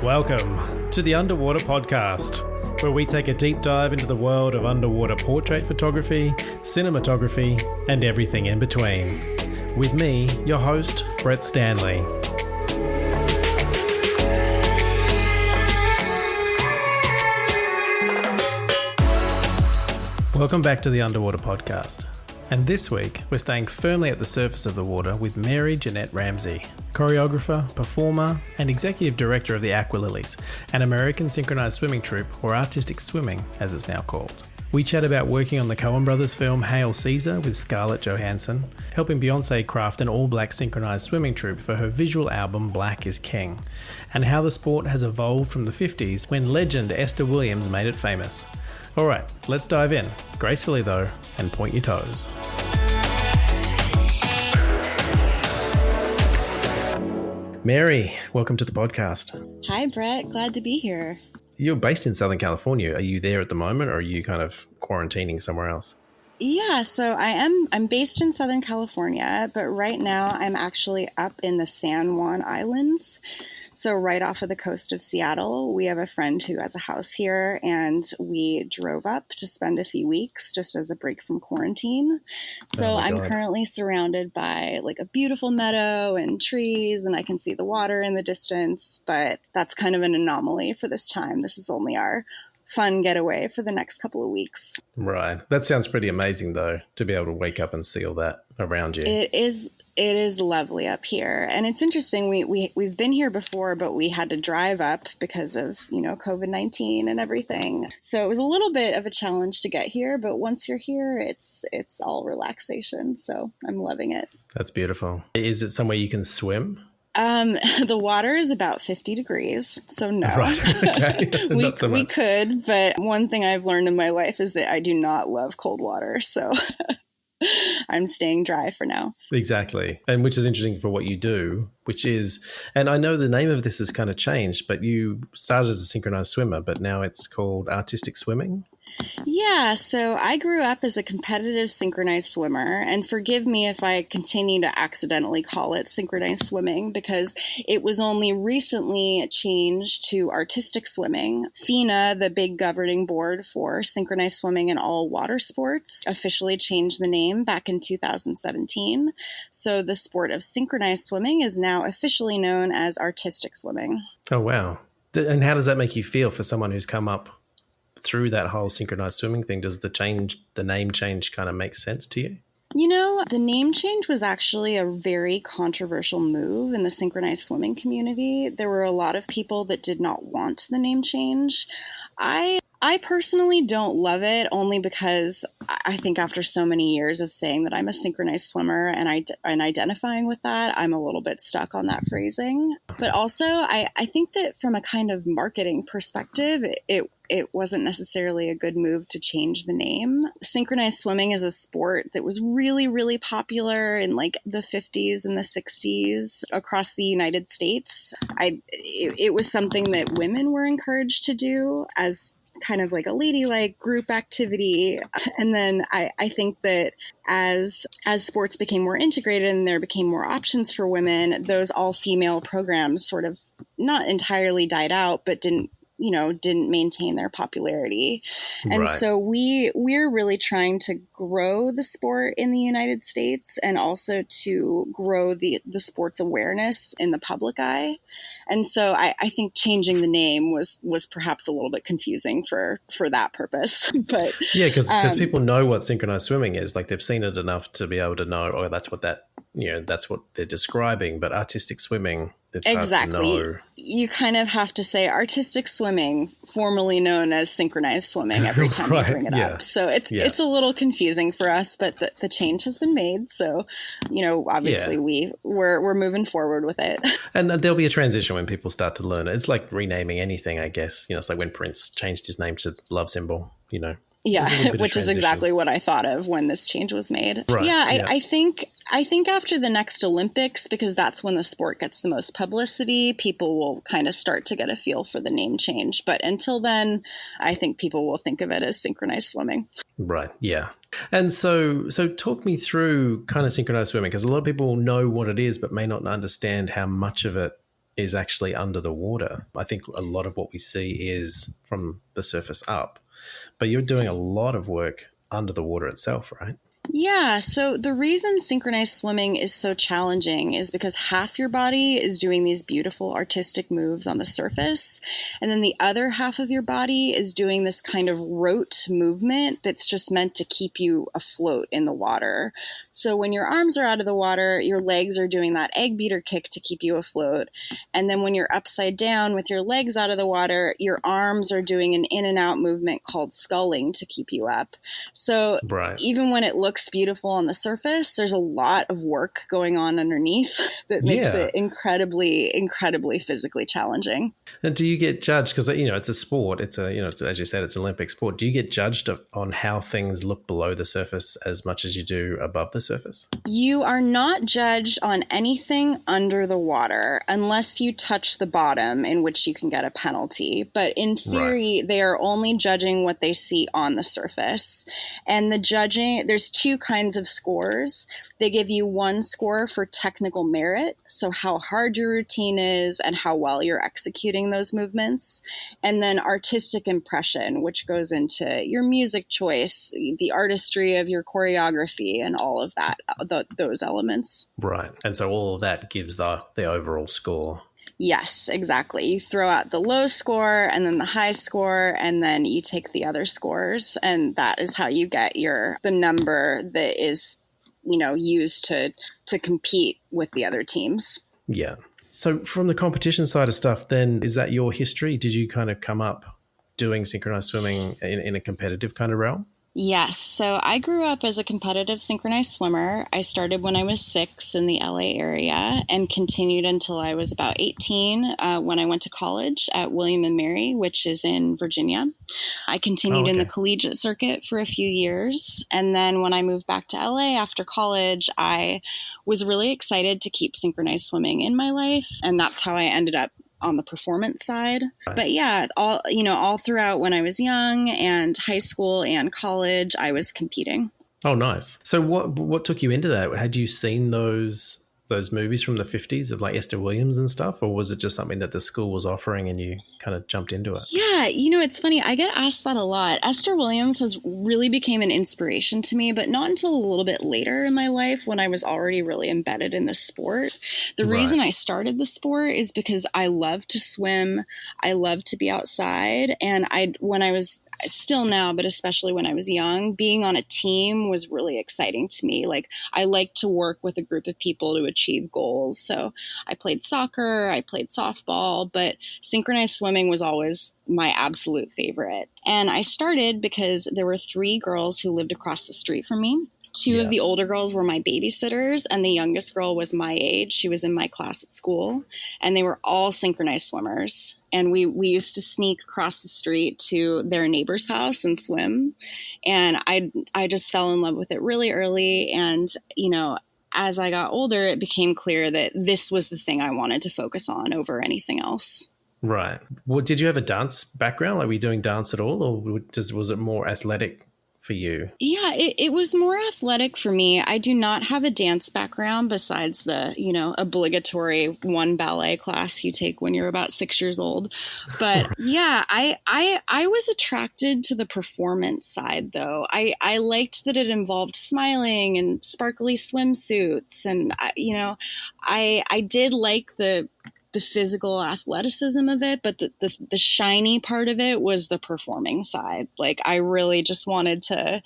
Welcome to the Underwater Podcast, where we take a deep dive into the world of underwater portrait photography, cinematography, and everything in between. With me, your host, Brett Stanley. Welcome back to the Underwater Podcast. And this week, we're staying firmly at the surface of the water with Jeanette Ramsey, choreographer, performer, and executive director of the Aqualilies, an American synchronised swimming troupe, or artistic swimming, as it's now called. We chat about working on the Cohen Brothers film Hail Caesar with Scarlett Johansson, helping Beyonce craft an all-black synchronised swimming troupe for her visual album Black is King, and how the sport has evolved from the 50s when Legend Esther Williams made it famous. Alright, let's dive in, gracefully though, and point your toes. Mary, welcome to the podcast. Hi, Brett. Glad to be here. You're based in Southern California. Are you there at the moment, or are you kind of quarantining somewhere else? Yeah, so I'm based in Southern California, but right now I'm actually up in the San Juan Islands. So right off of the coast of Seattle. We have a friend who has a house here, and we drove up to spend a few weeks just as a break from quarantine. So I'm currently surrounded by like a beautiful meadow and trees, and I can see the water in the distance, but that's kind of an anomaly for this time. This is only our fun getaway for the next couple of weeks. Right. That sounds pretty amazing, though, to be able to wake up and see all that around you. It is lovely up here. And it's interesting. We've been here before, but we had to drive up because of, COVID-19 and everything. So it was a little bit of a challenge to get here. But once you're here, it's all relaxation. So I'm loving it. That's beautiful. Is it somewhere you can swim? The water is about 50 degrees. So no. Right. Okay. Not so much. We could. But one thing I've learned in my life is that I do not love cold water. So I'm staying dry for now. Exactly. And which is interesting for what you do, which is, and I know the name of this has kind of changed, but you started as a synchronized swimmer, but now it's called artistic swimming. Yeah, so I grew up as a competitive synchronized swimmer, and forgive me if I continue to accidentally call it synchronized swimming because it was only recently changed to artistic swimming. FINA, the big governing board for synchronized swimming and all water sports, officially changed the name back in 2017. So the sport of synchronized swimming is now officially known as artistic swimming. Oh, wow. And how does that make you feel for someone who's come up through that whole synchronized swimming thing? Does the name change kind of make sense to you? The name change was actually a very controversial move in the synchronized swimming community. There were a lot of people that did not want the name change. I personally don't love it, only because I think after so many years of saying that I'm a synchronized swimmer and identifying with that, I'm a little bit stuck on that phrasing. But also, I think that from a kind of marketing perspective, it wasn't necessarily a good move to change the name. Synchronized swimming is a sport that was really, really popular in like the 50s and the 60s across the United States. It was something that women were encouraged to do as kind of like a ladylike group activity. And then I think that as sports became more integrated and there became more options for women, those all-female programs sort of not entirely died out, but didn't maintain their popularity. And right. So we're really trying to grow the sport in the United States and also to grow the sport's awareness in the public eye. And so I think changing the name was perhaps a little bit confusing for that purpose. But yeah, because people know what synchronized swimming is. Like they've seen it enough to be able to know, oh, that's what that's what they're describing. But artistic swimming, it's exactly. hard to know. You kind of have to say artistic swimming, formerly known as synchronized swimming, every time right. you bring it up. So it's a little confusing for us, but the change has been made. So, obviously we're moving forward with it. And there'll be a transition when people start to learn it. It's like renaming anything, I guess. It's like when Prince changed his name to Love Symbol, Yeah, which is exactly what I thought of when this change was made. Right. Yeah, I think after the next Olympics, because that's when the sport gets the most publicity, people will kind of start to get a feel for the name change. But until then, I think people will think of it as synchronized swimming. Right. Yeah. And so talk me through kind of synchronized swimming, because a lot of people know what it is, but may not understand how much of it is actually under the water. I think a lot of what we see is from the surface up, but you're doing a lot of work under the water itself, right? Yeah, so the reason synchronized swimming is so challenging is because half your body is doing these beautiful artistic moves on the surface, and then the other half of your body is doing this kind of rote movement that's just meant to keep you afloat in the water. So when your arms are out of the water, your legs are doing that egg beater kick to keep you afloat. And then when you're upside down with your legs out of the water, your arms are doing an in and out movement called sculling to keep you up. So Right. even when it looks beautiful on the surface, there's a lot of work going on underneath that makes it incredibly physically challenging. And do you get judged, because it's a sport, it's a as you said, it's an Olympic sport, do you get judged on how things look below the surface as much as you do above the surface? You are not judged on anything under the water unless you touch the bottom, in which you can get a penalty. But in theory, They are only judging what they see on the surface. And the judging, there's two kinds of scores. They give you one score for technical merit, so how hard your routine is and how well you're executing those movements. And then artistic impression, which goes into your music choice, the artistry of your choreography, and all of that, those elements. Right. And so all of that gives the overall score. Yes, exactly. You throw out the low score and then the high score, and then you take the other scores, and that is how you get the number that is, used to compete with the other teams. Yeah. So from the competition side of stuff, then, is that your history? Did you kind of come up doing synchronized swimming in a competitive kind of realm? Yes. So I grew up as a competitive synchronized swimmer. I started when I was 6 in the LA area and continued until I was about 18 when I went to college at William & Mary, which is in Virginia. I continued in the collegiate circuit for a few years. And then when I moved back to LA after college, I was really excited to keep synchronized swimming in my life. And that's how I ended up on the performance side. Right. But yeah, all throughout when I was young and high school and college, I was competing. Oh, nice. So what took you into that? Had you seen those movies from the 50s of like Esther Williams and stuff, or was it just something that the school was offering and you kind of jumped into it? Yeah, it's funny. I get asked that a lot. Esther Williams has really became an inspiration to me, but not until a little bit later in my life when I was already really embedded in the sport. The reason I started the sport is because I love to swim. I love to be outside. And when I was still now, but especially when I was young, being on a team was really exciting to me. Like, I like to work with a group of people to achieve goals. So I played soccer, I played softball, but synchronized swimming was always my absolute favorite. And I started because there were 3 girls who lived across the street from me. 2 of the older girls were my babysitters, and the youngest girl was my age. She was in my class at school, and they were all synchronized swimmers. And we used to sneak across the street to their neighbor's house and swim. And I just fell in love with it really early. And, as I got older, it became clear that this was the thing I wanted to focus on over anything else. Right. Well, did you have a dance background? Like, were you doing dance at all, or was it more athletic for you? Yeah, it was more athletic for me. I do not have a dance background besides the, obligatory one ballet class you take when you're about 6 years old. But yeah, I was attracted to the performance side, though. I liked that it involved smiling and sparkly swimsuits. And, I did like the physical athleticism of it, but the shiny part of it was the performing side. Like, I really just wanted to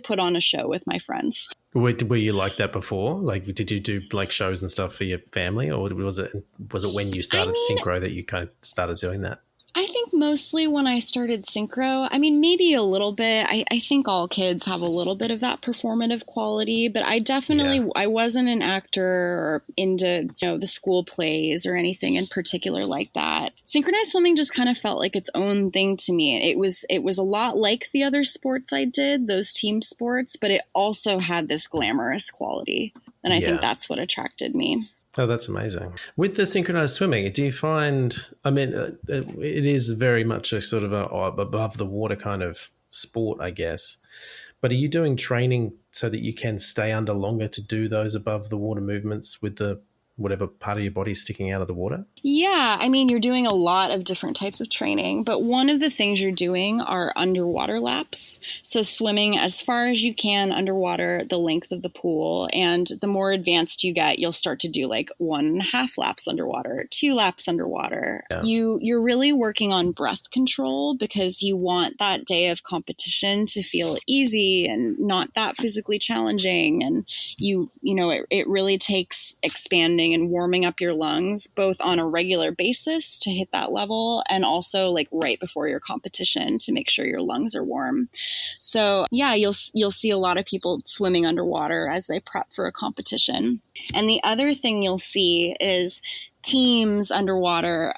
put on a show with my friends. Were you like that before? Like, did you do like shows and stuff for your family, or was it when you started synchro that you kind of started doing that? I think mostly when I started synchro. I mean, maybe a little bit. I think all kids have a little bit of that performative quality, but I wasn't an actor or into, the school plays or anything in particular like that. Synchronized swimming just kind of felt like its own thing to me. It was a lot like the other sports I did, those team sports, but it also had this glamorous quality. And I think that's what attracted me. Oh, that's amazing. With the synchronized swimming, do you find, it is very much a sort of above the water kind of sport, I guess. But are you doing training so that you can stay under longer to do those above the water movements with the whatever part of your body is sticking out of the water? Yeah, I mean, you're doing a lot of different types of training, but one of the things you're doing are underwater laps. So swimming as far as you can underwater, the length of the pool. And the more advanced you get, you'll start to do like 1.5 laps underwater, 2 laps underwater. Yeah. You're really working on breath control because you want that day of competition to feel easy and not that physically challenging. And it really takes expanding and warming up your lungs, both on a regular basis to hit that level and also like right before your competition to make sure your lungs are warm. So yeah, you'll see a lot of people swimming underwater as they prep for a competition. And the other thing you'll see is teams underwater,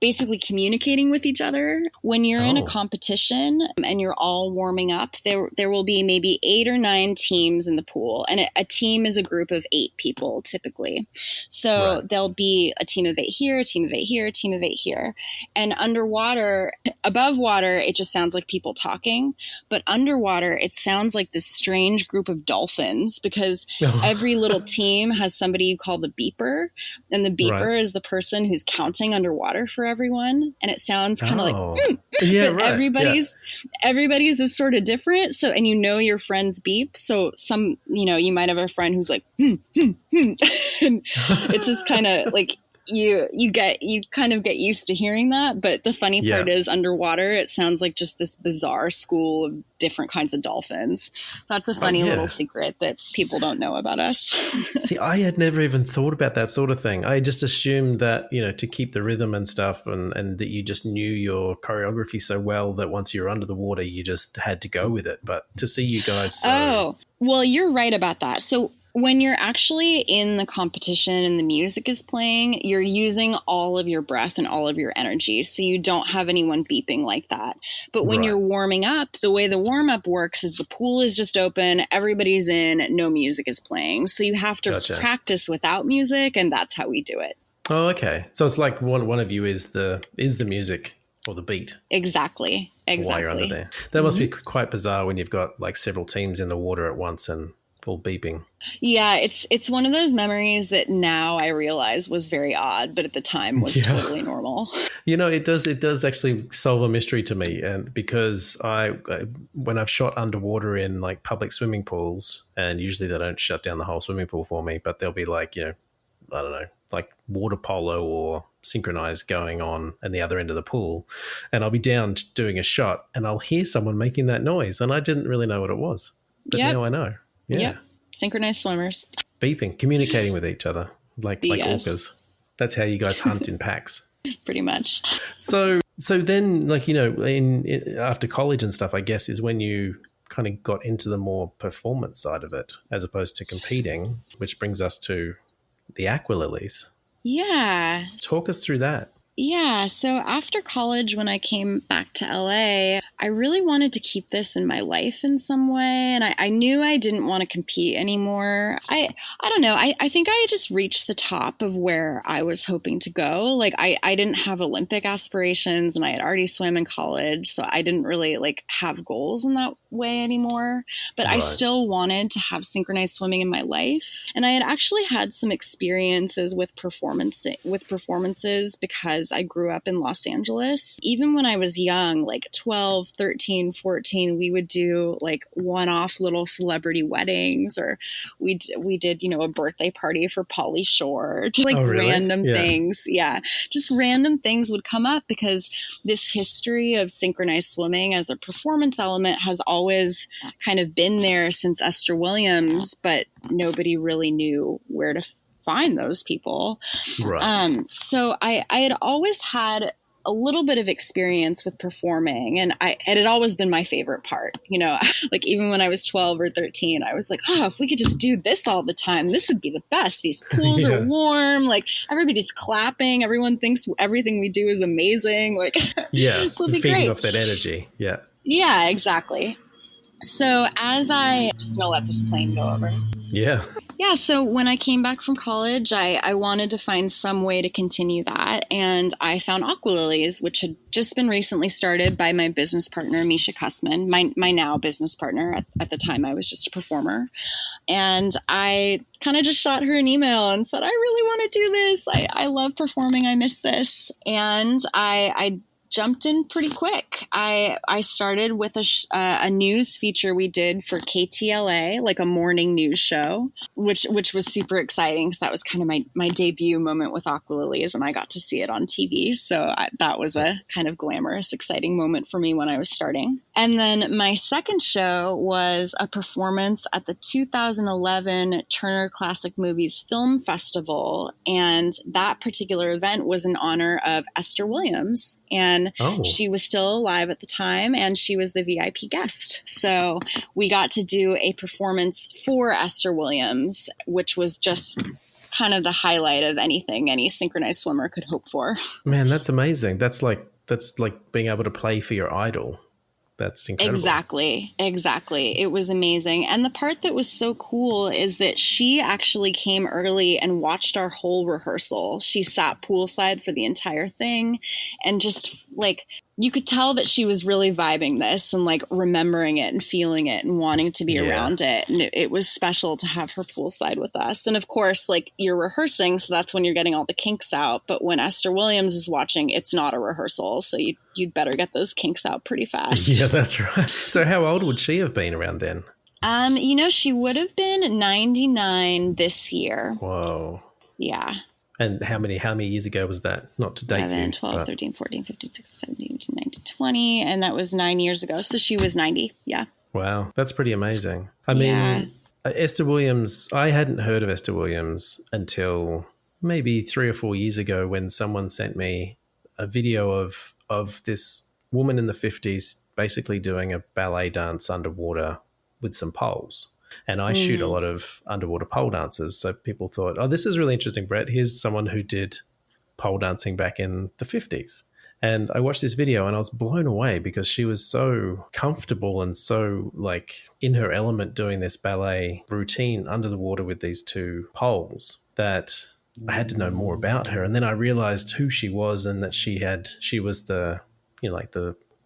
basically communicating with each other. When you're in a competition and you're all warming up, there will be maybe 8 or 9 teams in the pool. And a team is a group of 8 people typically. So there'll be a team of 8 here, a team of 8 here, a team of 8 here. And underwater, above water, it just sounds like people talking. But underwater, it sounds like this strange group of dolphins because every little team has somebody you call the beeper. And the beeper is the person who's counting underwater for everyone, and it sounds kind of like but everybody's is sort of different. So, and your friends beep. So some, you might have a friend who's like, and it's just kind of like you kind of get used to hearing that. But the funny part is underwater, it sounds like just this bizarre school of different kinds of dolphins. That's a funny little secret that people don't know about us. See, I had never even thought about that sort of thing. I just assumed that, to keep the rhythm and stuff and that you just knew your choreography so well that once you're under the water, you just had to go with it. But to see you guys. Oh, well, you're right about that. So when you're actually in the competition and the music is playing, you're using all of your breath and all of your energy. So you don't have anyone beeping like that. But when you're warming up, the way the warm up works is the pool is just open, everybody's in, no music is playing. So you have to practice without music, and that's how we do it. Oh, okay. So it's like one of you is the music or the beat. Exactly. While you're under there. That must be quite bizarre when you've got like several teams in the water at once and full beeping. Yeah, it's one of those memories that now I realize was very odd, but at the time was totally normal. It does actually solve a mystery to me, and because when I've shot underwater in like public swimming pools, and usually they don't shut down the whole swimming pool for me, but there'll be like, I don't know, like water polo or synchronized going on the other end of the pool, and I'll be down doing a shot and I'll hear someone making that noise and I didn't really know what it was, but now I know. Yeah. Yep. Synchronized swimmers. Beeping, communicating with each other like orcas. That's how you guys hunt in packs. Pretty much. So then, like, in after college and stuff, I guess, is when you kind of got into the more performance side of it as opposed to competing, which brings us to the Aqualilies. Yeah. Talk us through that. Yeah. So after college, when I came back to LA, I really wanted to keep this in my life in some way. And I knew I didn't want to compete anymore. I don't know. I think I just reached the top of where I was hoping to go. Like I didn't have Olympic aspirations and I had already swam in college. So I didn't really like have goals in that way anymore. But I still wanted to have synchronized swimming in my life. And I had actually had some experiences with performances because I grew up in Los Angeles. Even when I was young, like 12, 13, 14, we would do like one-off little celebrity weddings, or we did, a birthday party for Pauly Shore, just like random things. Yeah. Just random things would come up because this history of synchronized swimming as a performance element has always kind of been there since Esther Williams, but nobody really knew where to find those people. Right. So I had always had a little bit of experience with performing, and it had always been my favorite part. Like even when I was 12 or 13, I was like, oh, if we could just do this all the time, this would be the best. These pools are warm, like everybody's clapping, everyone thinks everything we do is amazing. Like, so it'd be feeding great. Off that energy. Yeah. Yeah, exactly. So as I just gonna let this plane go over. Yeah. Yeah, so when I came back from college, I wanted to find some way to continue that. And I found Aqualilies, which had just been recently started by my business partner, Misha Kussman, my now business partner. At the time, I was just a performer. And I kind of just shot her an email and said, I really want to do this. I love performing. I miss this. And I jumped in pretty quick. I started with a news feature we did for KTLA, like a morning news show, which was super exciting because that was kind of my debut moment with Aqualilies, and I got to see it on TV. So that was a kind of glamorous, exciting moment for me when I was starting. And then my second show was a performance at the 2011 Turner Classic Movies Film Festival. And that particular event was in honor of Esther Williams. And she was still alive at the time, and she was the VIP guest. So we got to do a performance for Esther Williams, which was just kind of the highlight of anything any synchronized swimmer could hope for. Man, that's amazing. That's like being able to play for your idol. That's incredible. Exactly. It was amazing. And the part that was so cool is that she actually came early and watched our whole rehearsal. She sat poolside for the entire thing, and just like, you could tell that she was really vibing this and like remembering it and feeling it and wanting to be around it. And it was special to have her poolside with us. And of course, like, you're rehearsing, so that's when you're getting all the kinks out. But when Esther Williams is watching, it's not a rehearsal. So you'd better get those kinks out pretty fast. Yeah, that's right. So how old would she have been around then? She would have been 99 this year. Whoa. Yeah. And how many years ago was that? Not to date 11, you. 12, 13, 14, 15, 16, 17, 18, 19, 20. And that was 9 years ago. So she was 90. Yeah. Wow. That's pretty amazing. I mean, Esther Williams, I hadn't heard of Esther Williams until maybe 3 or 4 years ago when someone sent me a video of this woman in the 50s basically doing a ballet dance underwater with some poles. And I shoot a lot of underwater pole dancers. So people thought, oh, this is really interesting, Brett. Here's someone who did pole dancing back in the 50s. And I watched this video and I was blown away because she was so comfortable and so like in her element doing this ballet routine under the water with these two poles that I had to know more about her. And then I realized who she was and that she was the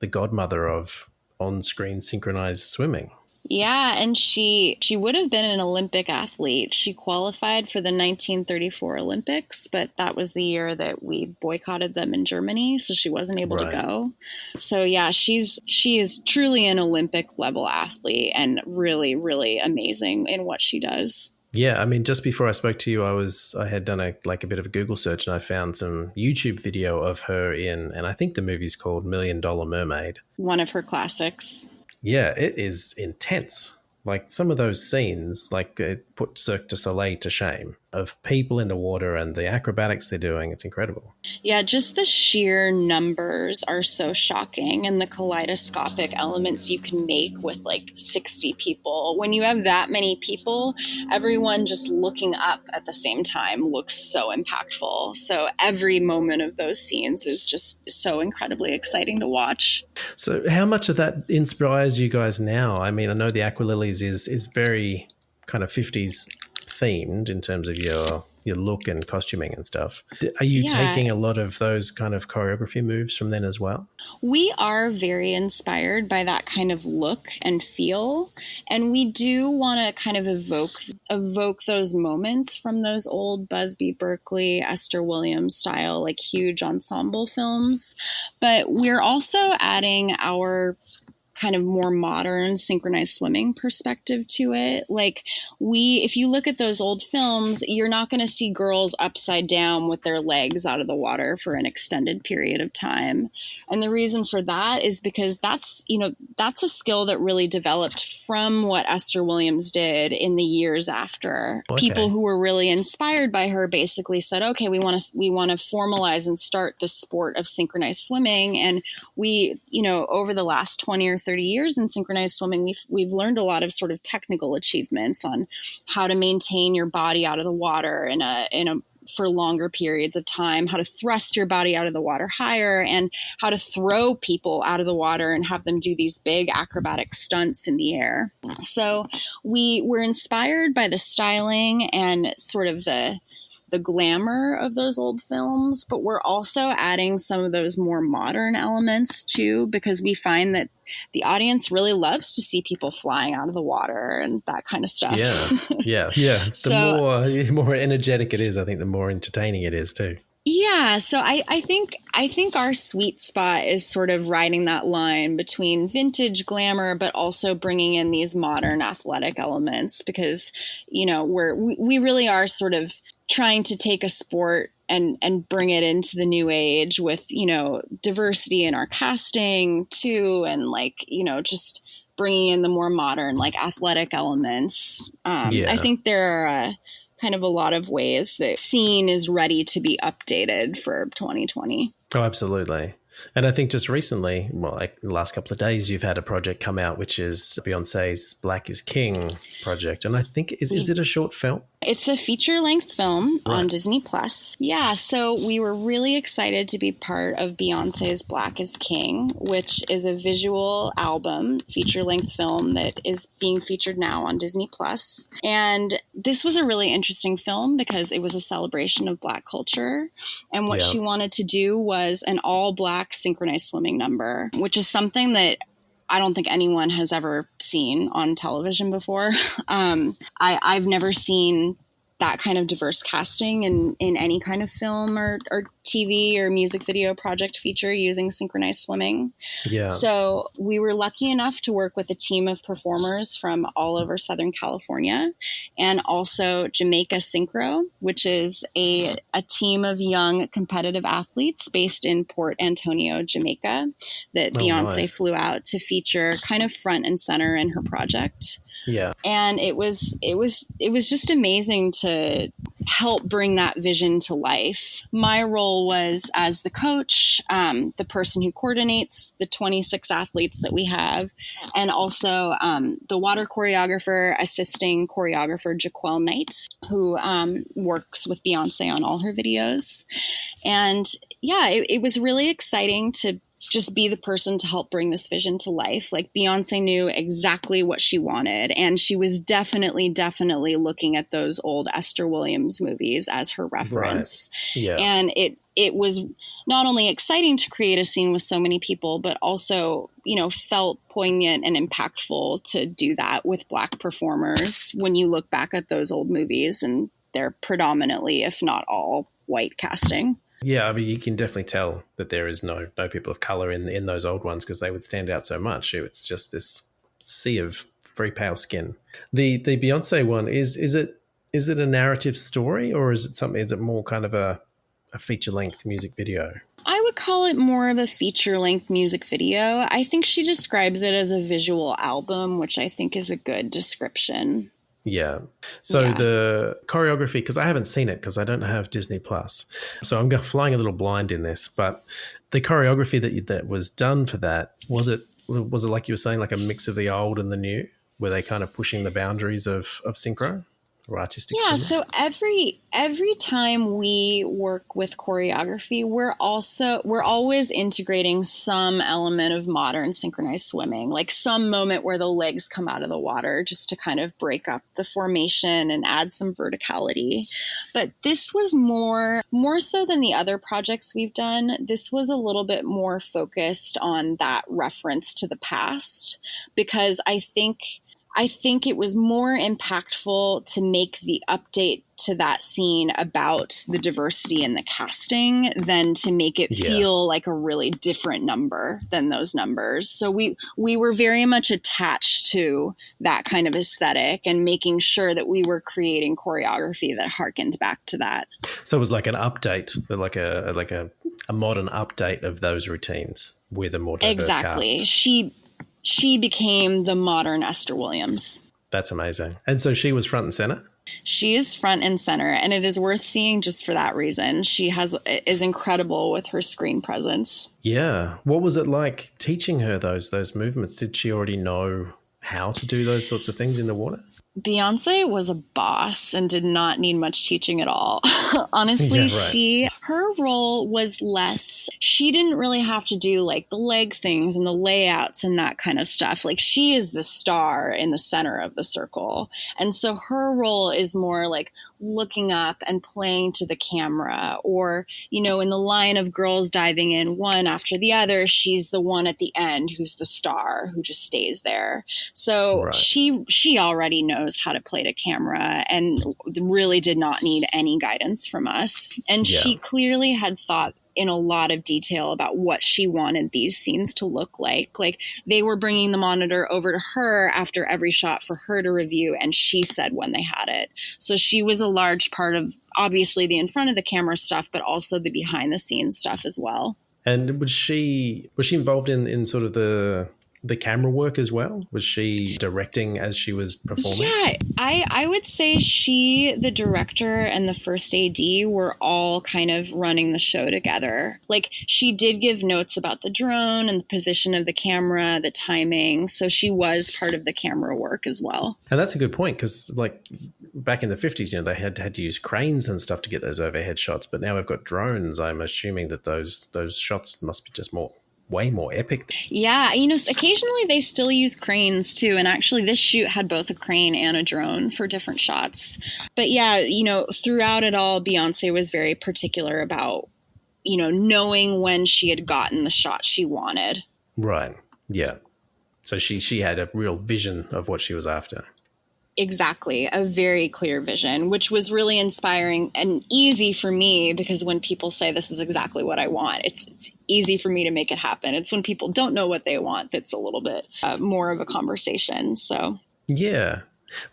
godmother of on-screen synchronized swimming. Yeah, and she would have been an Olympic athlete. She qualified for the 1934 Olympics, but that was the year that we boycotted them in Germany, so she wasn't able to go. So yeah, she is truly an Olympic level athlete and really, really amazing in what she does. Yeah, I mean, just before I spoke to you, I had done a bit of a Google search and I found some YouTube video of her and I think the movie's called $1 Million Mermaid. One of her classics. Yeah, it is intense. Like some of those scenes, like it put Cirque du Soleil to shame of people in the water and the acrobatics they're doing. It's incredible. Yeah, just the sheer numbers are so shocking, and the kaleidoscopic elements you can make with like 60 people. When you have that many people, everyone just looking up at the same time looks so impactful. So every moment of those scenes is just so incredibly exciting to watch. So how much of that inspires you guys now? I mean, I know the Aqualilies is very kind of 50s themed in terms of your look and costuming and stuff. Are you taking a lot of those kind of choreography moves from then as well? We are very inspired by that kind of look and feel, and we do want to kind of evoke those moments from those old Busby Berkeley, Esther Williams style, like huge ensemble films. But we're also adding our kind of more modern synchronized swimming perspective to it. Like if you look at those old films, you're not going to see girls upside down with their legs out of the water for an extended period of time. And the reason for that is because that's a skill that really developed from what Esther Williams did in the years after. Okay. People who were really inspired by her basically said, okay, we want to formalize and start the sport of synchronized swimming. And we, over the last 20 or 30 years in synchronized swimming, we've learned a lot of sort of technical achievements on how to maintain your body out of the water in a for longer periods of time, how to thrust your body out of the water higher, and how to throw people out of the water and have them do these big acrobatic stunts in the air. So we were inspired by the styling and sort of the glamour of those old films, but we're also adding some of those more modern elements too, because we find that the audience really loves to see people flying out of the water and that kind of stuff. Yeah. The more energetic it is, I think the more entertaining it is too. Yeah, so I think our sweet spot is sort of riding that line between vintage glamour, but also bringing in these modern athletic elements, because we really are sort of trying to take a sport and bring it into the new age with diversity in our casting too, and just bringing in the more modern athletic elements. I think there are kind of a lot of ways that scene is ready to be updated for 2020. Oh, absolutely. And I think just recently, the last couple of days, you've had a project come out, which is Beyonce's Black is King project. And I think, is it a short film? It's a feature-length film on Disney+. Yeah, so we were really excited to be part of Beyonce's Black is King, which is a visual album, feature-length film that is being featured now on Disney+. And this was a really interesting film because it was a celebration of Black culture. And what she wanted to do was an all-Black synchronized swimming number, which is something that I don't think anyone has ever seen on television before. I've never seen that kind of diverse casting in any kind of film or TV or music video project feature using synchronized swimming. Yeah. So we were lucky enough to work with a team of performers from all over Southern California, and also Jamaica Synchro, which is a team of young competitive athletes based in Port Antonio, Jamaica, that Beyonce flew out to feature kind of front and center in her project. Yeah. And it was just amazing to help bring that vision to life. My role was as the coach, the person who coordinates the 26 athletes that we have, and also the water choreographer, assisting choreographer Jaquel Knight, who works with Beyonce on all her videos. And yeah, it was really exciting to just be the person to help bring this vision to life. Like, Beyonce knew exactly what she wanted, and she was definitely looking at those old Esther Williams movies as her reference. Right. Yeah. And it was not only exciting to create a scene with so many people, but also, felt poignant and impactful to do that with Black performers when you look back at those old movies and they're predominantly, if not all, white casting. Yeah, I mean, you can definitely tell that there is no people of color in those old ones, because they would stand out so much. It's just this sea of very pale skin. The Beyonce one, is it a narrative story, or is it more kind of a feature length music video? I would call it more of a feature-length music video. I think she describes it as a visual album, which I think is a good description. Yeah. So the choreography, because I haven't seen it because I don't have Disney Plus, so I'm flying a little blind in this. But the choreography that was done for that, was it like you were saying, like a mix of the old and the new? Were they kind of pushing the boundaries of synchro or artistic? Yeah. swimming? So every time we work with choreography, we're always integrating some element of modern synchronized swimming, like some moment where the legs come out of the water just to kind of break up the formation and add some verticality. But this was more so than the other projects we've done. This was a little bit more focused on that reference to the past, because I think it was more impactful to make the update to that scene about the diversity in the casting than to make it feel like a really different number than those numbers. So we were very much attached to that kind of aesthetic and making sure that we were creating choreography that harkened back to that. So it was like an update, like a modern update of those routines with a more diverse Exactly. cast. She became the modern Esther Williams. That's amazing. And so she was front and center? She is front and center, and it is worth seeing just for that reason. She is incredible with her screen presence. Yeah. What was it like teaching her those movements? Did she already know how to do those sorts of things in the water? Beyonce was a boss and did not need much teaching at all. Honestly, Yeah, right. her role was less, she didn't really have to do like the leg things and the layouts and that kind of stuff. Like she is the star in the center of the circle. And so her role is more like looking up and playing to the camera, or, you know, in the line of girls diving in one after the other, she's the one at the end who's the star who just stays there. So Right. she already knows how to play to camera and really did not need any guidance from us. And Yeah. she clearly had thought in a lot of detail about what she wanted these scenes to look like. Like they were bringing the monitor over to her after every shot for her to review, and she said when they had it. So she was a large part of obviously the in front of the camera stuff, but also the behind the scenes stuff as well. And was she involved in sort of the camera work as well? Was she directing as she was performing? Yeah, I would say she, the director, and the first AD were all kind of running the show together. Like she did give notes about the drone and the position of the camera, the timing. So she was part of the camera work as well. And that's a good point, because like back in the 50s, you know, they had to use cranes and stuff to get those overhead shots. But now we've got drones. I'm assuming that those shots must be just way more epic. Yeah, you know, occasionally they still use cranes too. And actually this shoot had both a crane and a drone for different shots. But yeah, you know, throughout it all, Beyonce was very particular about, you know, knowing when she had gotten the shot she wanted. Right. Yeah. So she had a real vision of what she was after. Exactly. A very clear vision, which was really inspiring and easy for me, because when people say this is exactly what I want, it's easy for me to make it happen. It's when people don't know what they want that's a little bit more of a conversation. So yeah.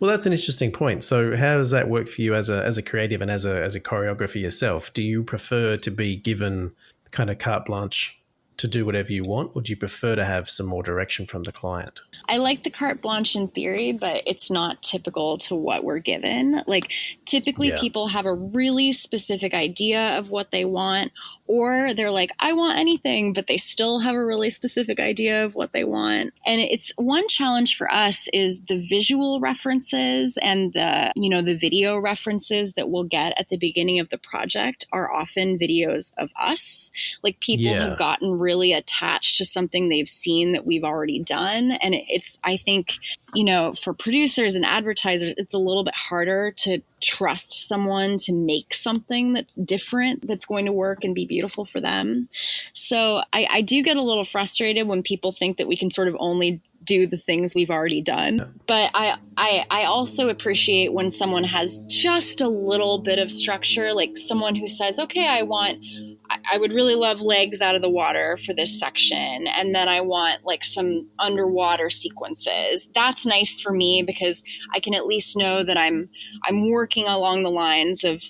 Well, that's an interesting point. So how does that work for you as a creative and as a choreographer yourself? Do you prefer to be given kind of carte blanche to do whatever you want, or do you prefer to have some more direction from the client? I like the carte blanche in theory, but it's not typical to what we're given. Like typically people have a really specific idea of what they want, or they're like, I want anything, but they still have a really specific idea of what they want. And it's one challenge for us is the visual references and the, you know, the video references that we'll get at the beginning of the project are often videos of us. Like people have gotten really attached to something they've seen that we've already done. And it's, I think, you know, for producers and advertisers, it's a little bit harder to trust someone to make something that's different, that's going to work and be beautiful for them. So I do get a little frustrated when people think that we can sort of only do the things we've already done. But I also appreciate when someone has just a little bit of structure, like someone who says, okay, I would really love legs out of the water for this section. And then I want like some underwater sequences. That's nice for me because I can at least know that I'm working along the lines of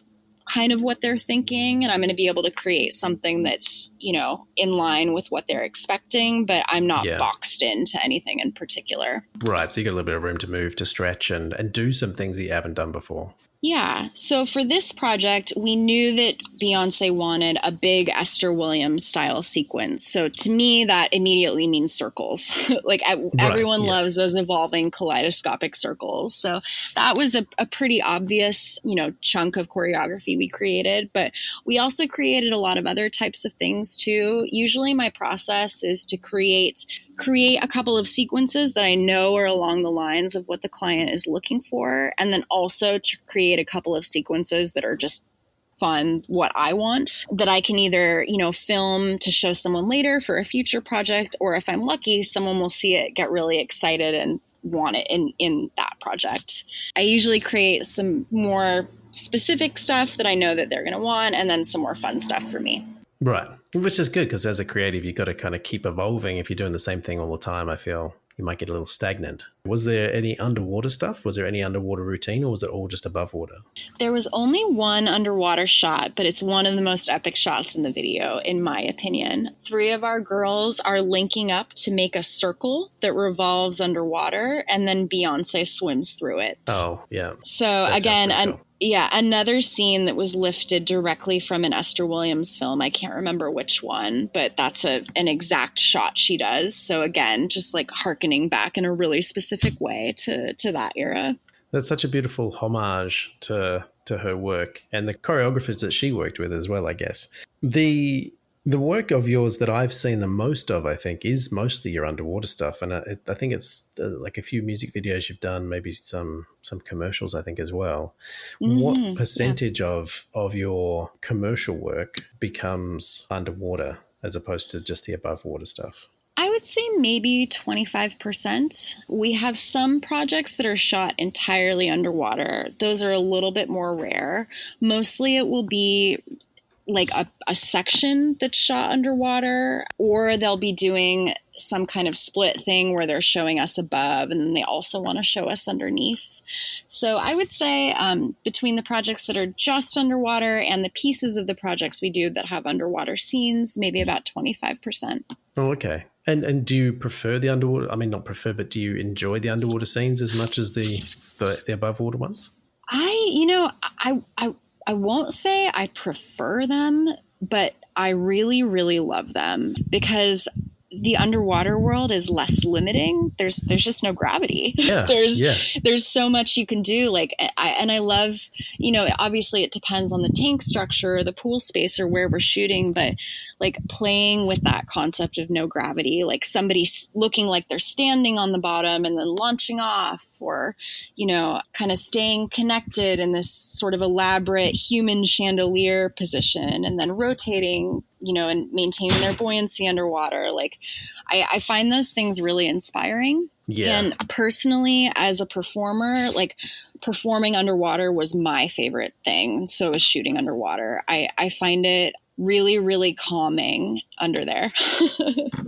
kind of what they're thinking, and I'm going to be able to create something that's, you know, in line with what they're expecting, but I'm not boxed into anything in particular. Right. So you got a little bit of room to move, to stretch and do some things that you haven't done before. Yeah. So for this project, we knew that Beyonce wanted a big Esther Williams style sequence. So to me, that immediately means circles. Like everyone loves those evolving kaleidoscopic circles. So that was a pretty obvious, you know, chunk of choreography we created. But we also created a lot of other types of things too. Usually my process is to create a couple of sequences that I know are along the lines of what the client is looking for, and then also to create a couple of sequences that are just fun, what I want, that I can either, you know, film to show someone later for a future project, or if I'm lucky, someone will see it, get really excited and want it in that project. I usually create some more specific stuff that I know that they're going to want, and then some more fun stuff for me. Right. Which is good, because as a creative, you've got to kind of keep evolving. If you're doing the same thing all the time, I feel you might get a little stagnant. Was there any underwater stuff? Was there any underwater routine, or was it all just above water? There was only one underwater shot, but it's one of the most epic shots in the video, in my opinion. 3 of our girls are linking up to make a circle that revolves underwater, and then Beyonce swims through it. Oh, yeah. So that again, another scene that was lifted directly from an Esther Williams film. I can't remember which one, but that's an exact shot she does. So again, just like hearkening back in a really specific specific way to that era. That's such a beautiful homage to her work and the choreographers that she worked with as well, I guess. The work of yours that I've seen the most of, I think, is mostly your underwater stuff. And I think it's like a few music videos you've done, maybe some commercials, I think, as well. Mm-hmm. What percentage of your commercial work becomes underwater as opposed to just the above water stuff? I would say maybe 25%. We have some projects that are shot entirely underwater. Those are a little bit more rare. Mostly it will be like a section that's shot underwater, or they'll be doing some kind of split thing where they're showing us above and then they also want to show us underneath. So I would say between the projects that are just underwater and the pieces of the projects we do that have underwater scenes, maybe about 25%. Oh, okay. And do you prefer the underwater? I mean, not prefer, but do you enjoy the underwater scenes as much as the above water ones? I won't say I prefer them, but I really, really love them because the underwater world is less limiting. There's just no gravity. Yeah, there's so much you can do. Like, I love, obviously it depends on the tank structure, or the pool space, or where we're shooting, but like playing with that concept of no gravity, like somebody looking like they're standing on the bottom and then launching off, or, kind of staying connected in this sort of elaborate human chandelier position and then rotating, and maintaining their buoyancy underwater. Like, I find those things really inspiring. Yeah. And personally, as a performer, like performing underwater was my favorite thing. So is shooting underwater. I find it really, really calming under there.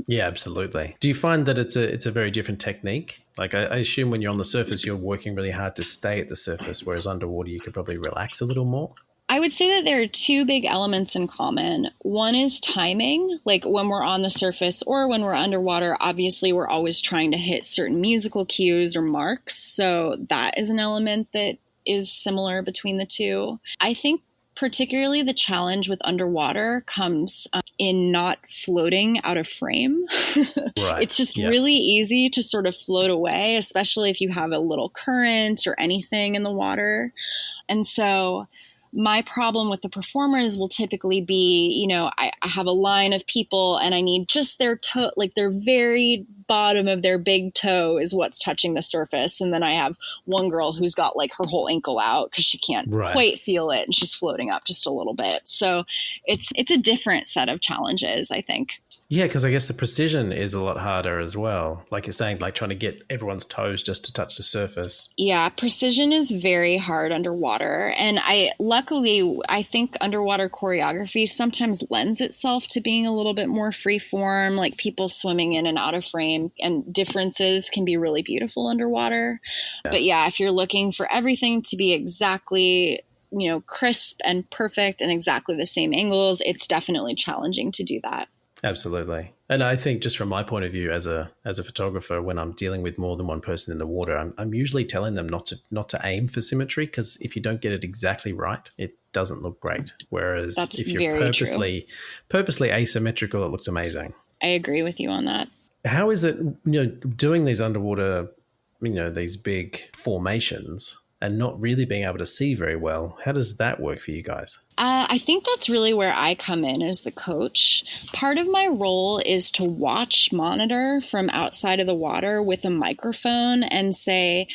Yeah, absolutely. Do you find that it's a very different technique? Like I assume when you're on the surface, you're working really hard to stay at the surface, whereas underwater, you could probably relax a little more. I would say that there are two big elements in common. One is timing, like when we're on the surface or when we're underwater, obviously we're always trying to hit certain musical cues or marks. So that is an element that is similar between the two. I think particularly the challenge with underwater comes in not floating out of frame. Right. It's just really easy to sort of float away, especially if you have a little current or anything in the water. And so my problem with the performers will typically be, I have a line of people and I need just their toe, like their very bottom of their big toe is what's touching the surface. And then I have one girl who's got like her whole ankle out because she can't quite feel it and she's floating up just a little bit. So it's a different set of challenges, I think. Yeah, because I guess the precision is a lot harder as well. Like you're saying, like trying to get everyone's toes just to touch the surface. Yeah, precision is very hard underwater. And luckily, I think underwater choreography sometimes lends itself to being a little bit more free form, like people swimming in and out of frame, and differences can be really beautiful underwater. Yeah. But yeah, if you're looking for everything to be exactly, crisp and perfect and exactly the same angles, it's definitely challenging to do that. Absolutely. And I think just from my point of view as a photographer, when I'm dealing with more than one person in the water, I'm usually telling them not to aim for symmetry, because if you don't get it exactly right, it doesn't look great. Whereas if you're purposely asymmetrical, it looks amazing. I agree with you on that. How is it, doing these underwater, these big formations and not really being able to see very well? How does that work for you guys? I think that's really where I come in as the coach. Part of my role is to monitor from outside of the water with a microphone and say,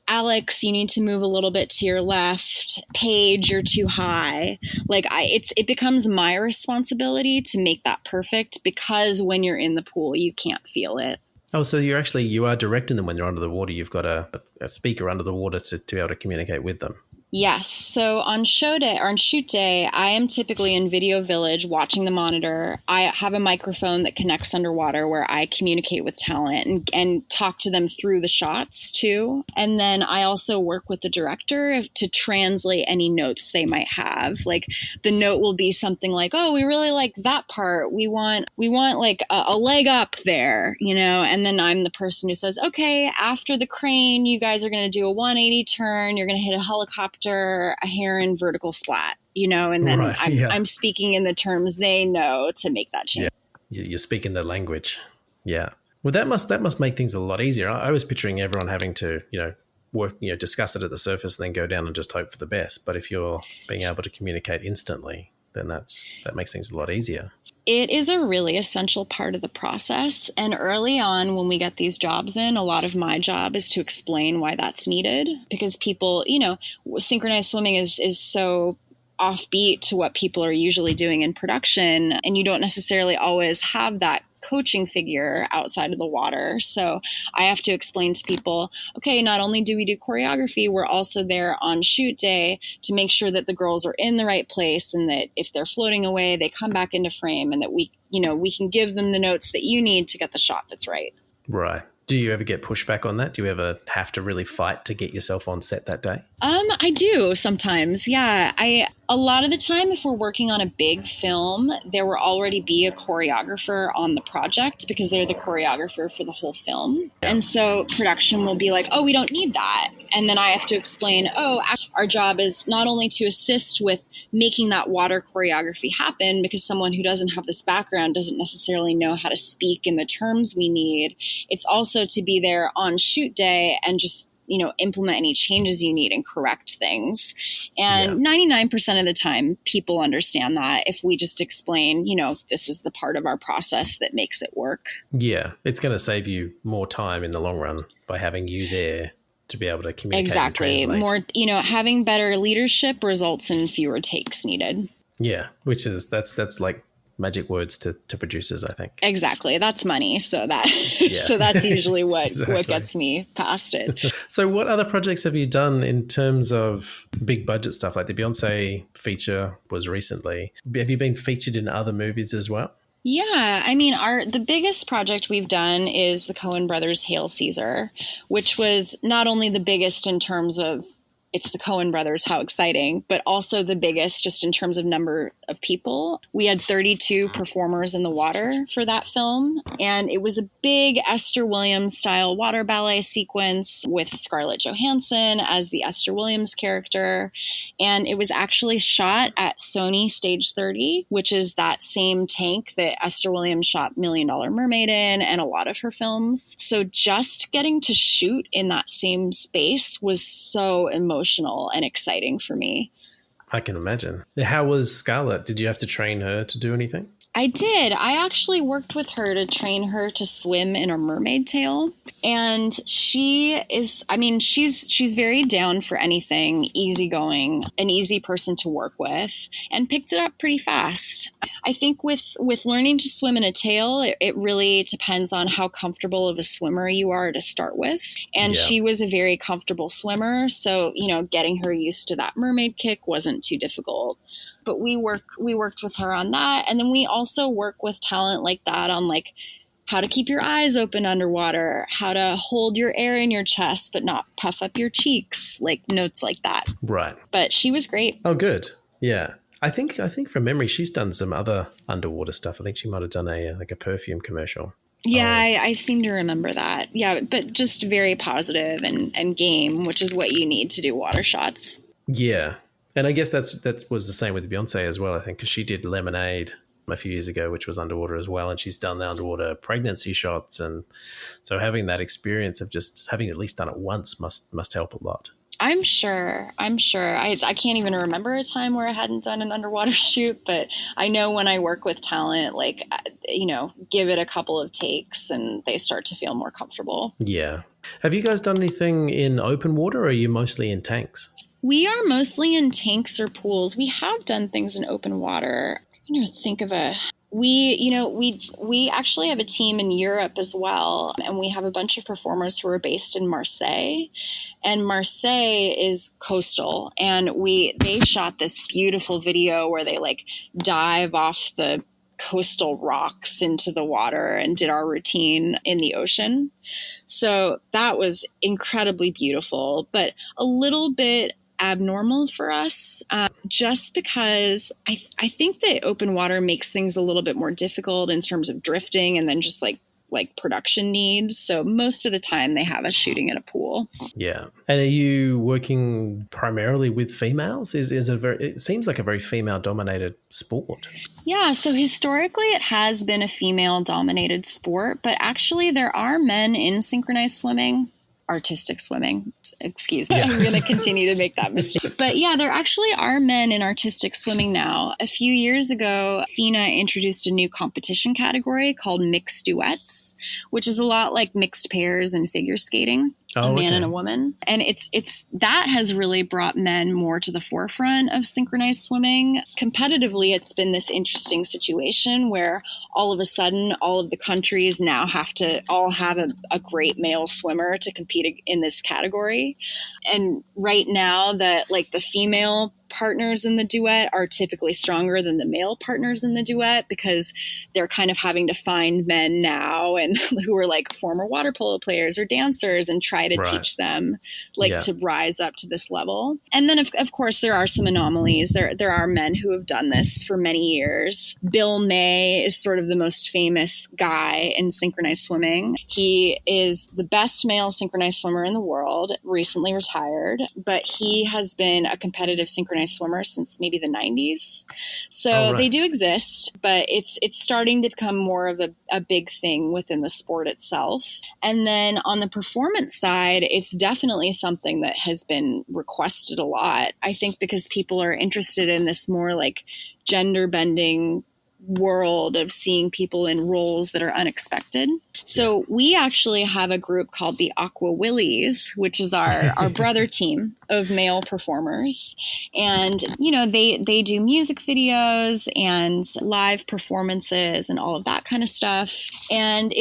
Alex, you need to move a little bit to your left. Paige, you're too high. Like it becomes my responsibility to make that perfect, because when you're in the pool, you can't feel it. Oh, so you are directing them when they're under the water. You've got a speaker under the water to be able to communicate with them. Yes. So on shoot day, I am typically in Video Village watching the monitor. I have a microphone that connects underwater where I communicate with talent and talk to them through the shots too. And then I also work with the director to translate any notes they might have. Like the note will be something like, "Oh, we really like that part. We want like a leg up there, and then I'm the person who says, "Okay, after the crane, you guys are going to do a 180 turn. You're going to hit a helicopter, a heron vertical splat," and then I'm speaking in the terms they know to make that change. Yeah. You're speaking the language. Yeah. Well, that must make things a lot easier. I was picturing everyone having to, work, discuss it at the surface and then go down and just hope for the best. But if you're being able to communicate instantly, then that makes things a lot easier. It is a really essential part of the process. And early on, when we get these jobs in, a lot of my job is to explain why that's needed, because people, synchronized swimming is so offbeat to what people are usually doing in production. And you don't necessarily always have that coaching figure outside of the water. So I have to explain to people, okay, not only do we do choreography, we're also there on shoot day to make sure that the girls are in the right place, and that if they're floating away, they come back into frame, and that we can give them the notes that you need to get the shot that's right. Right. Do you ever get pushback on that? Do you ever have to really fight to get yourself on set that day? I do sometimes. Yeah. A lot of the time, if we're working on a big film, there will already be a choreographer on the project because they're the choreographer for the whole film. And so production will be like, oh, we don't need that. And then I have to explain, our job is not only to assist with making that water choreography happen, because someone who doesn't have this background doesn't necessarily know how to speak in the terms we need. It's also to be there on shoot day and just implement any changes you need and correct things. And 99% of the time, people understand that if we just explain, this is the part of our process that makes it work. Yeah, it's going to save you more time in the long run by having you there to be able to communicate. Exactly. More, having better leadership results in fewer takes needed. Yeah, that's like magic words to producers, I think. Exactly. That's money. So that's usually what gets me past it. So what other projects have you done in terms of big budget stuff? Like the Beyonce feature was recently. Have you been featured in other movies as well? Yeah. I mean, the biggest project we've done is the Cohen Brothers' Hail Caesar, which was not only the biggest in terms of it's the Cohen Brothers, how exciting, but also the biggest just in terms of number of people. We had 32 performers in the water for that film, and it was a big Esther Williams style water ballet sequence with Scarlett Johansson as the Esther Williams character. And it was actually shot at Sony Stage 30, which is that same tank that Esther Williams shot $1 Million Mermaid in and a lot of her films. So just getting to shoot in that same space was so emotional and exciting for me. I can imagine. How was Scarlett? Did you have to train her to do anything? I did. I actually worked with her to train her to swim in a mermaid tail. And she's very down for anything, easygoing, an easy person to work with, and picked it up pretty fast. I think with learning to swim in a tail, it really depends on how comfortable of a swimmer you are to start with. And she was a very comfortable swimmer. So, getting her used to that mermaid kick wasn't too difficult. But we worked with her on that. And then we also work with talent like that on like how to keep your eyes open underwater, how to hold your air in your chest but not puff up your cheeks, like notes like that. Right. But she was great. Oh, good. Yeah. I think from memory, she's done some other underwater stuff. I think she might have done a perfume commercial. Yeah, I seem to remember that. Yeah, but just very positive and game, which is what you need to do water shots. Yeah. And I guess that was the same with Beyonce as well, I think, because she did Lemonade a few years ago, which was underwater as well. And she's done the underwater pregnancy shots. And so having that experience of just having at least done it once must help a lot. I'm sure. I can't even remember a time where I hadn't done an underwater shoot, but I know when I work with talent, like, give it a couple of takes and they start to feel more comfortable. Yeah. Have you guys done anything in open water, or are you mostly in tanks? We are mostly in tanks or pools. We have done things in open water. I'm going to think of we actually have a team in Europe as well, and we have a bunch of performers who are based in Marseille, and Marseille is coastal, and they shot this beautiful video where they like dive off the coastal rocks into the water and did our routine in the ocean. So that was incredibly beautiful, but a little bit abnormal for us, just because I think that open water makes things a little bit more difficult in terms of drifting and then just like like production needs. So most of the time they have us shooting at a pool. Yeah. And are you working primarily with females? It seems like a very female dominated sport. Yeah, so historically it has been a female dominated sport, but actually there are men in synchronized swimming. Artistic swimming. Excuse me. Yeah. I'm going to continue to make that mistake. But yeah, there actually are men in artistic swimming now. A few years ago, FINA introduced a new competition category called mixed duets, which is a lot like mixed pairs and figure skating. A man and a woman. And it's that has really brought men more to the forefront of synchronized swimming. Competitively, it's been this interesting situation where all of a sudden, all of the countries now have to all have a great male swimmer to compete in this category. And right now, the female partners in the duet are typically stronger than the male partners in the duet because they're kind of having to find men now and who are like former water polo players or dancers and try to teach them to rise up to this level. And then of course there are some anomalies. There are men who have done this for many years. Bill May is sort of the most famous guy in synchronized swimming. He is the best male synchronized swimmer in the world, recently retired, but he has been a competitive synchronized swimmer since maybe the 90s. So they do exist, but it's starting to become more of a big thing within the sport itself. And then on the performance side, it's definitely something that has been requested a lot. I think because people are interested in this more like gender bending world of seeing people in roles that are unexpected. So we actually have a group called the Aqua Willies, which is our brother team of male performers. And, they do music videos and live performances and all of that kind of stuff. And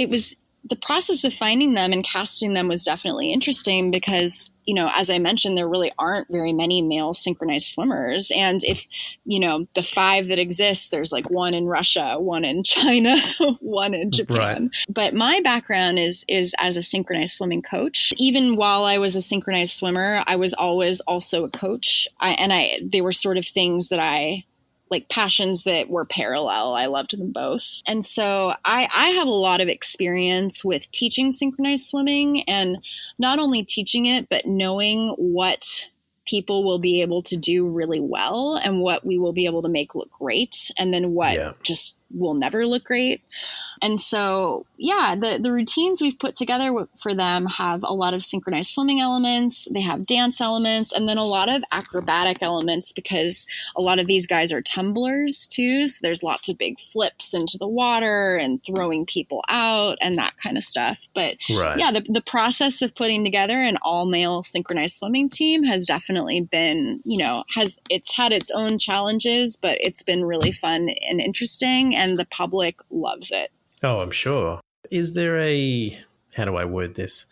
the process of finding them and casting them was definitely interesting because, as I mentioned, there really aren't very many male synchronized swimmers. And if, the 5 that exist, there's like 1 in Russia, 1 in China, 1 in Japan. Right. But my background is as a synchronized swimming coach. Even while I was a synchronized swimmer, I was always also a coach. They were sort of things that like passions that were parallel. I loved them both. And so I have a lot of experience with teaching synchronized swimming, and not only teaching it, but knowing what people will be able to do really well and what we will be able to make look great, and then what just will never look great. And so, the routines we've put together for them have a lot of synchronized swimming elements. They have dance elements, and then a lot of acrobatic elements because a lot of these guys are tumblers too. So there's lots of big flips into the water and throwing people out and that kind of stuff. But the process of putting together an all male synchronized swimming team has definitely been, it's had its own challenges, but it's been really fun and interesting, and the public loves it. Oh, I'm sure. Is there how do I word this?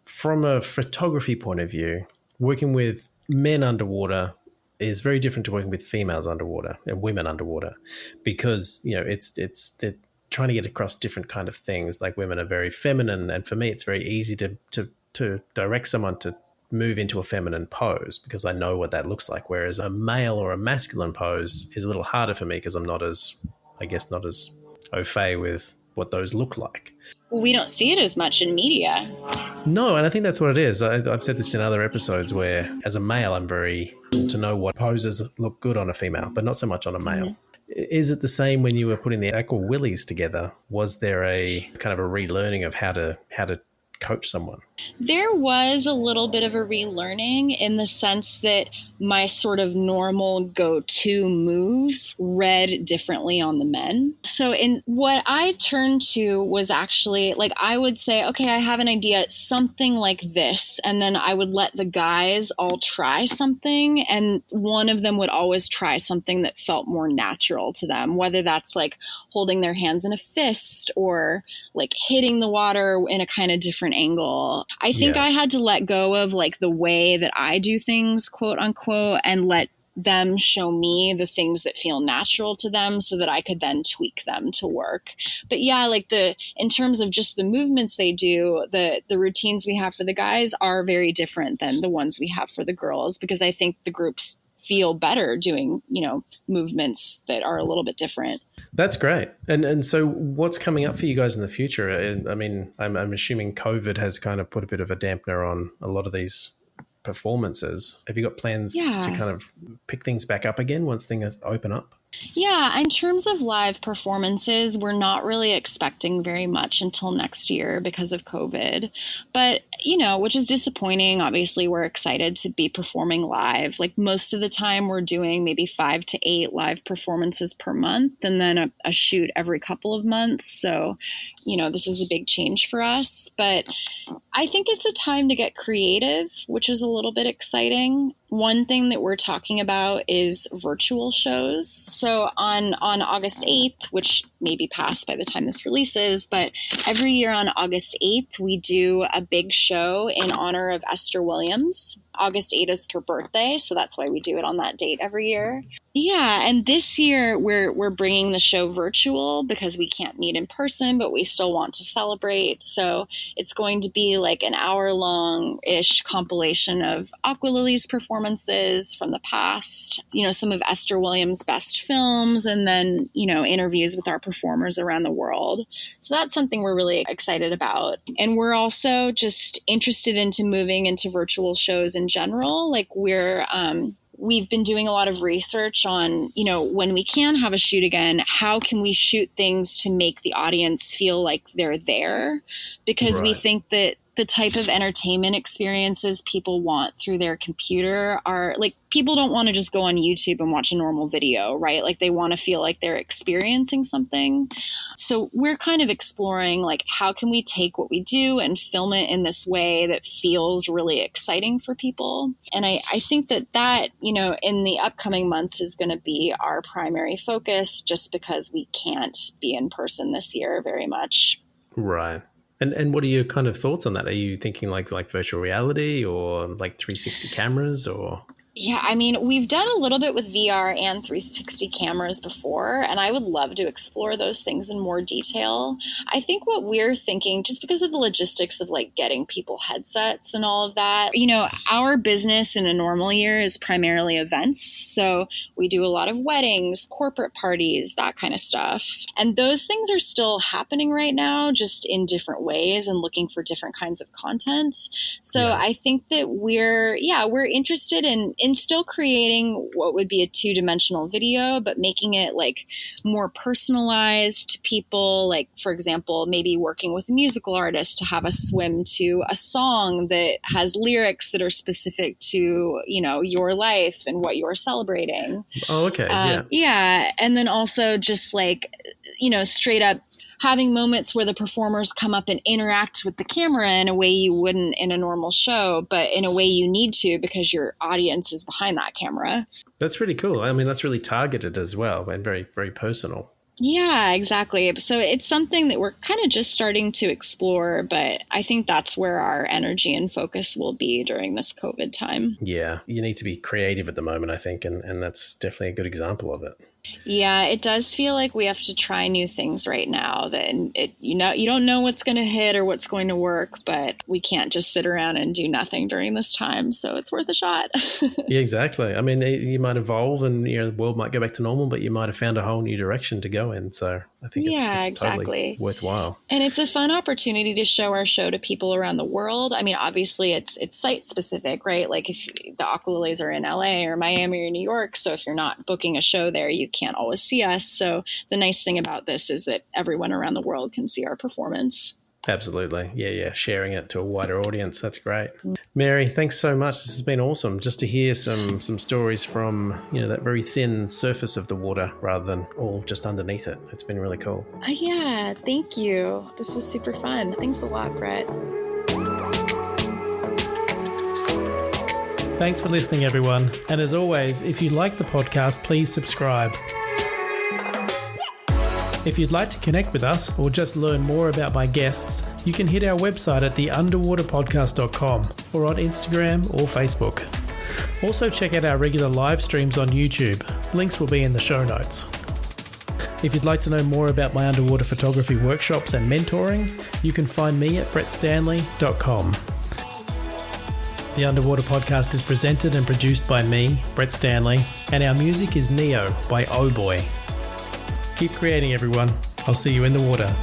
From a photography point of view, working with men underwater is very different to working with females underwater and women underwater because, they're trying to get across different kind of things. Like women are very feminine, and for me, it's very easy to direct someone to move into a feminine pose because I know what that looks like. Whereas a male or a masculine pose is a little harder for me because I'm not as au fait with what those look like. Well, we don't see it as much in media. No, and I think that's what it is. I've said this in other episodes where as a male, I'm very to know what poses look good on a female, but not so much on a male. Mm-hmm. Is it the same when you were putting the Aqua Willies together? Was there a kind of a relearning of how to coach someone? There was a little bit of a relearning in the sense that my sort of normal go-to moves read differently on the men. So in what I turned to was actually like, I would say, okay, I have an idea, something like this. And then I would let the guys all try something. And one of them would always try something that felt more natural to them, whether that's like holding their hands in a fist or like hitting the water in a kind of different angle. I think I had to let go of like the way that I do things, quote unquote, and let them show me the things that feel natural to them so that I could then tweak them to work. But in terms of just the movements they do, the routines we have for the guys are very different than the ones we have for the girls, because I think the groups feel better doing, movements that are a little bit different. That's great. And so what's coming up for you guys in the future? I mean, I'm assuming COVID has kind of put a bit of a dampener on a lot of these performances. Have you got plans to kind of pick things back up again once things open up? Yeah, in terms of live performances, we're not really expecting very much until next year because of COVID. But, which is disappointing. Obviously, we're excited to be performing live. Like most of the time, we're doing maybe 5 to 8 live performances per month and then a shoot every couple of months. So, this is a big change for us. But I think it's a time to get creative, which is a little bit exciting. One thing that we're talking about is virtual shows. So on August 8th, which may be past by the time this releases, but every year on August 8th, we do a big show in honor of Esther Williams. August 8th is her birthday, so that's why we do it on that date every year. Yeah, and this year we're bringing the show virtual because we can't meet in person, but we still want to celebrate. So it's going to be like an hour-long-ish compilation of Aqualily's performances from the past, some of Esther Williams' best films, and then, interviews with our performers around the world. So that's something we're really excited about. And we're also just interested into moving into virtual shows in general. Like we've been doing a lot of research on, when we can have a shoot again, how can we shoot things to make the audience feel like they're there? Because we think that the type of entertainment experiences people want through their computer are like, people don't want to just go on YouTube and watch a normal video, right? Like they want to feel like they're experiencing something. So we're kind of exploring like, how can we take what we do and film it in this way that feels really exciting for people? And I think that, in the upcoming months is going to be our primary focus just because we can't be in person this year very much. Right. And what are your kind of thoughts on that? Are you thinking like virtual reality or like 360 cameras or? Yeah, I mean, we've done a little bit with VR and 360 cameras before, and I would love to explore those things in more detail. I think what we're thinking, just because of the logistics of like getting people headsets and all of that, our business in a normal year is primarily events. So we do a lot of weddings, corporate parties, that kind of stuff. And those things are still happening right now, just in different ways and looking for different kinds of content. So I think that we're interested in still creating what would be a 2-dimensional video, but making it like more personalized to people. Like, for example, maybe working with a musical artist to have us swim to a song that has lyrics that are specific to, your life and what you're celebrating. Oh, okay. Yeah. And then also just like, straight up having moments where the performers come up and interact with the camera in a way you wouldn't in a normal show, but in a way you need to because your audience is behind that camera. That's really cool. I mean, that's really targeted as well and very, very personal. Yeah, exactly. So it's something that we're kind of just starting to explore, but I think that's where our energy and focus will be during this COVID time. Yeah, you need to be creative at the moment, I think, and that's definitely a good example of it. Yeah, it does feel like we have to try new things right now. That you don't know what's going to hit or what's going to work, but we can't just sit around and do nothing during this time. So it's worth a shot. Yeah, exactly. I mean, you might evolve and the world might go back to normal, but you might have found a whole new direction to go in. So I think it's exactly. Totally worthwhile. And it's a fun opportunity to show our show to people around the world. I mean, obviously it's site specific, right? Like if the Aqualilies are in LA or Miami or New York, so if you're not booking a show there, you can't always see us. So the nice thing about this is that everyone around the world can see our performance. Absolutely. Yeah. Sharing it to a wider audience. That's great. Mary, thanks so much. This has been awesome just to hear some stories from, that very thin surface of the water rather than all just underneath it. It's been really cool. Yeah, thank you. This was super fun. Thanks a lot, Brett. Thanks for listening, everyone. And as always, if you like the podcast, please subscribe. If you'd like to connect with us or just learn more about my guests, you can hit our website at theunderwaterpodcast.com or on Instagram or Facebook. Also check out our regular live streams on YouTube. Links will be in the show notes. If you'd like to know more about my underwater photography workshops and mentoring, you can find me at brettstanley.com. The Underwater Podcast is presented and produced by me, Brett Stanley, and our music is Neo by Oh Boy. Keep creating, everyone. I'll see you in the water.